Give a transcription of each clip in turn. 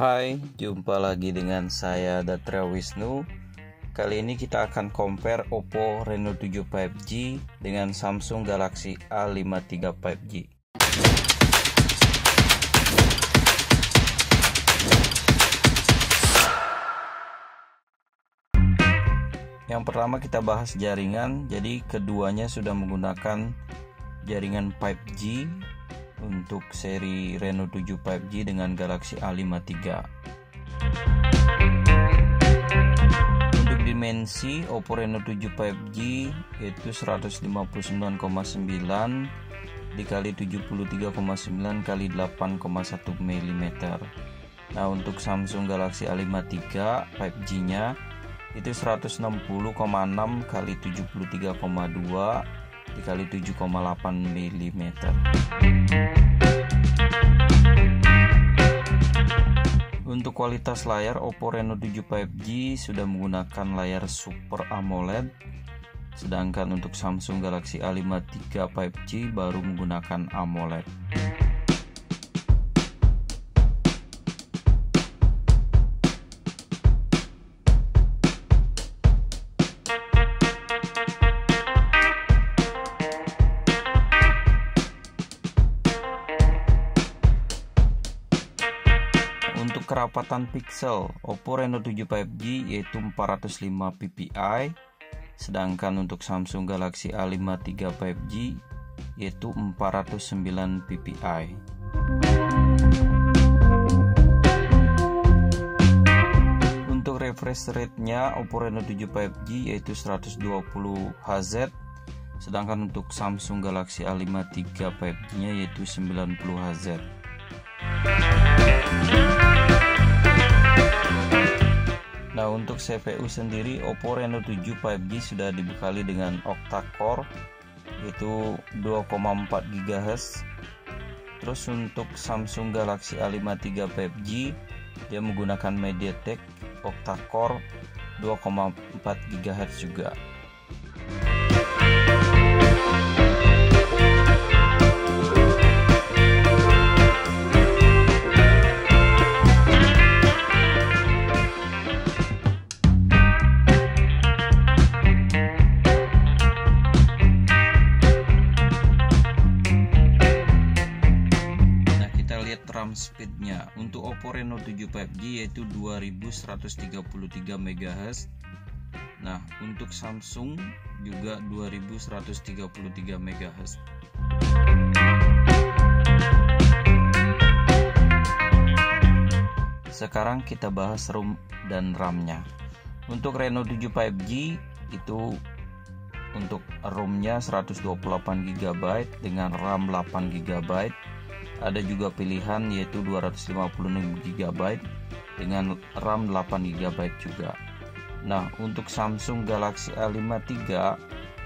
Hai, jumpa lagi dengan saya Datra Wisnu. Kali ini kita akan compare Oppo Reno 7 5G dengan Samsung Galaxy A53 5G. Yang pertama kita bahas jaringan. Jadi keduanya sudah menggunakan jaringan 5G untuk seri Reno 7 5G dengan Galaxy A53. Untuk dimensi Oppo Reno 7 5G yaitu 159,9 dikali 73,9 kali 8,1 mm. Nah, untuk Samsung Galaxy A53 5G nya itu 160,6 kali 73,2 dikali 7,8 mm. Untuk kualitas layar, Oppo Reno 7 5G sudah menggunakan layar Super AMOLED, sedangkan untuk Samsung Galaxy A53 5G baru menggunakan AMOLED. Untuk kerapatan pixel, Oppo Reno 7 5G yaitu 405 ppi, sedangkan untuk Samsung Galaxy A53 5G yaitu 409 ppi. Untuk refresh rate-nya Oppo Reno 7 5G yaitu 120 Hz, sedangkan untuk Samsung Galaxy A53 5G-nya yaitu 90 Hz. Nah, untuk CPU sendiri Oppo Reno 7 5G sudah dibekali dengan octa-core yaitu 2,4 GHz. Terus untuk Samsung Galaxy A53 5G dia menggunakan MediaTek octa-core 2,4 GHz juga. RAM speednya untuk Oppo Reno 7 5G yaitu 2133 MHz. Nah, untuk Samsung juga 2133 MHz. Sekarang kita bahas ROM dan RAM-nya. Untuk Reno 7 5G itu untuk ROM-nya 128 GB dengan RAM 8 GB. Ada juga pilihan yaitu 256 GB dengan RAM 8 GB juga. Nah, untuk Samsung Galaxy A53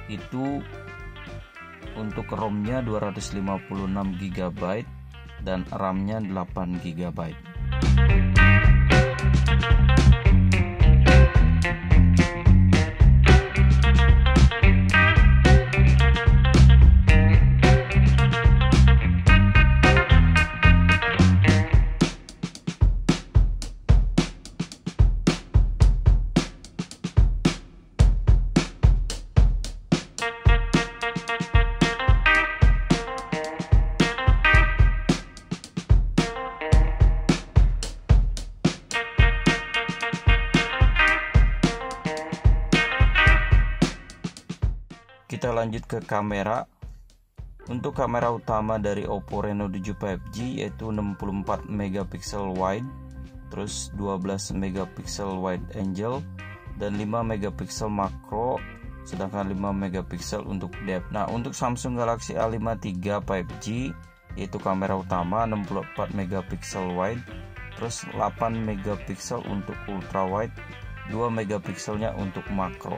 itu untuk ROM-nya 256 GB dan RAM-nya 8 GB. Kita lanjut ke kamera. Untuk kamera utama dari Oppo Reno 7 5G yaitu 64 MP wide, terus 12 MP wide angle dan 5 MP makro, sedangkan 5 MP untuk depth. Nah, untuk Samsung Galaxy A53 5G yaitu kamera utama 64 MP wide, terus 8 MP untuk ultra wide, 2 MP-nya untuk makro.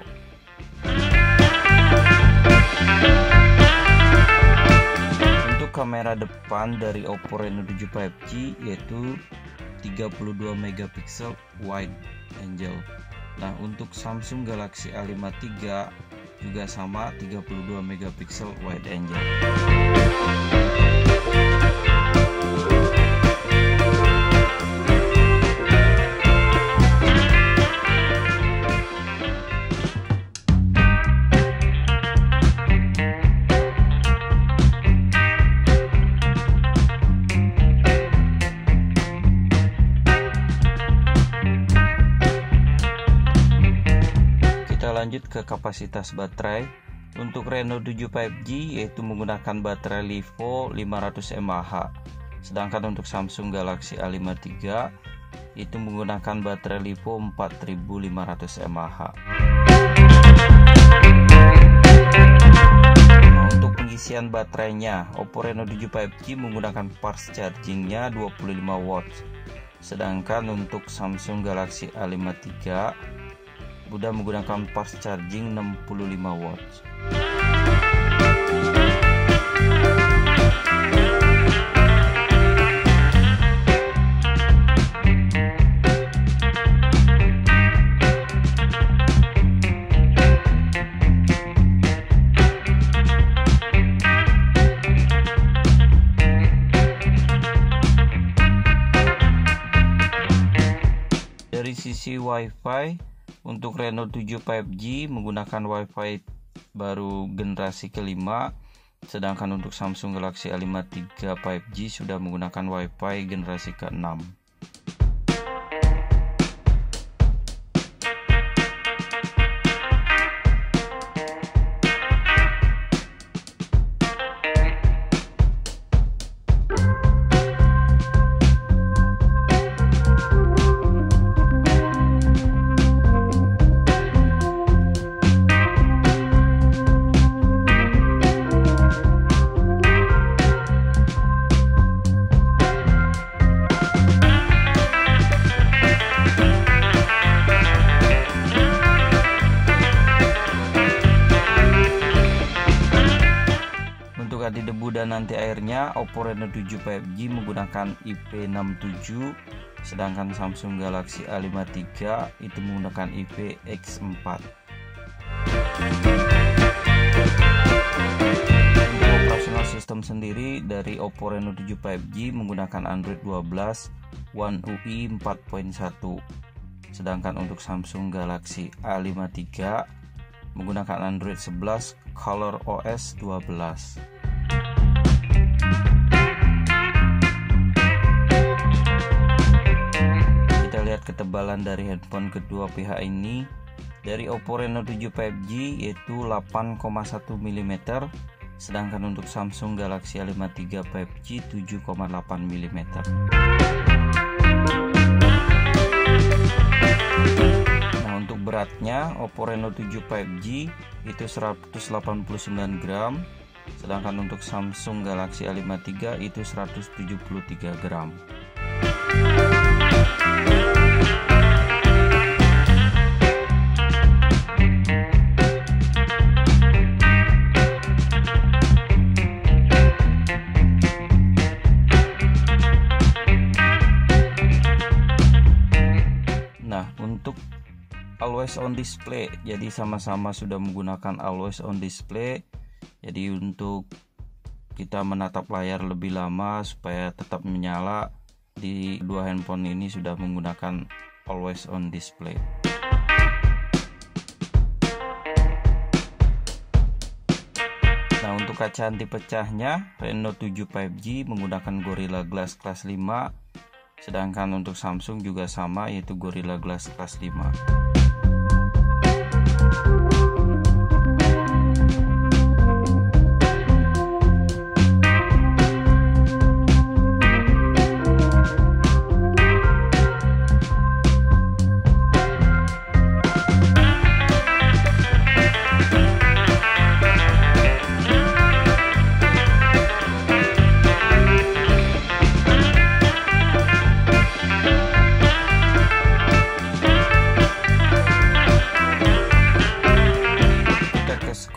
Untuk kamera depan dari Oppo Reno 7 5G yaitu 32 MP wide angle. Nah, untuk Samsung Galaxy A53 juga sama 32 MP wide angle. lanjut ke kapasitas baterai. Untuk Reno 7 5G yaitu menggunakan baterai LiVo 500 mAh. Sedangkan untuk Samsung Galaxy A5 III itu menggunakan baterai LiVo 4500 mAh. Untuk pengisian baterainya, Oppo Reno 7 5G menggunakan fast chargingnya 25 watts. Sedangkan untuk Samsung Galaxy A5 III sudah menggunakan fast charging 65 watts. Dari sisi WiFi, untuk Reno 7 5G menggunakan WiFi baru generasi kelima, sedangkan untuk Samsung Galaxy A5 III 5G sudah menggunakan WiFi generasi ke-6. Anti debu dan anti airnya, Oppo Reno 7 5G menggunakan IP67, sedangkan Samsung Galaxy A5 III itu menggunakan IPX4. Untuk operasional sistem sendiri dari Oppo Reno 7 5G menggunakan Android 12 One UI 4.1, sedangkan untuk Samsung Galaxy A5 III menggunakan Android 11 Color OS 12. Kita lihat ketebalan dari handphone kedua pihak ini. Dari Oppo Reno 7 5G yaitu 8,1 mm, sedangkan untuk Samsung Galaxy A5 III 5G 7,8 mm. Nah, untuk beratnya Oppo Reno 7 5G itu 189 gram, sedangkan untuk Samsung Galaxy A5 III itu 173 gram. Nah, untuk always on display, jadi sama-sama sudah menggunakan always on display. Jadi untuk kita menatap layar lebih lama supaya tetap menyala, di dua handphone ini sudah menggunakan always on display. Nah, untuk kaca anti pecahnya, Reno 7 5G menggunakan Gorilla Glass kelas 5, sedangkan untuk Samsung juga sama, yaitu Gorilla Glass kelas 5.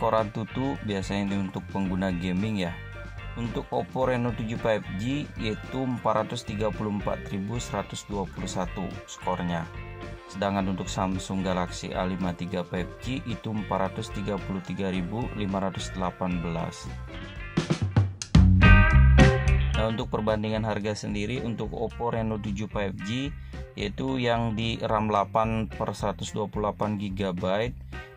Skoran tutu biasanya ini untuk pengguna gaming ya. Untuk Oppo Reno 7 5G yaitu 434.121 skornya. Sedangkan untuk Samsung Galaxy A5 III 5G itu 433.518. Nah, untuk perbandingan harga sendiri untuk Oppo Reno 7 5G yaitu yang di RAM 8 per 128 GB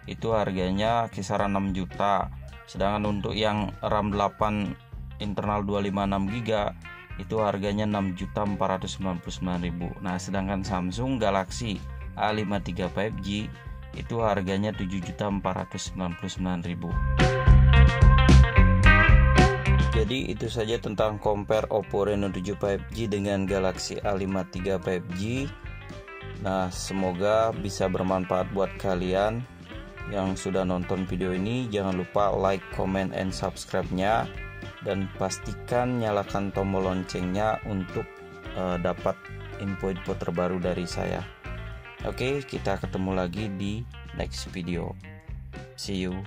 itu harganya kisaran 6 juta. Sedangkan untuk yang RAM 8 internal 256 GB itu harganya 6.499.000. Nah, sedangkan Samsung Galaxy A5 III 5G itu harganya 7.499.000. Jadi itu saja tentang compare Oppo Reno 7 5G dengan Galaxy A5 III 5G. Nah, semoga bisa bermanfaat buat kalian yang sudah nonton video ini. Jangan lupa like, comment, and subscribe-nya, dan pastikan nyalakan tombol loncengnya untuk dapat info-info terbaru dari saya. Oke, kita ketemu lagi di next video. See you.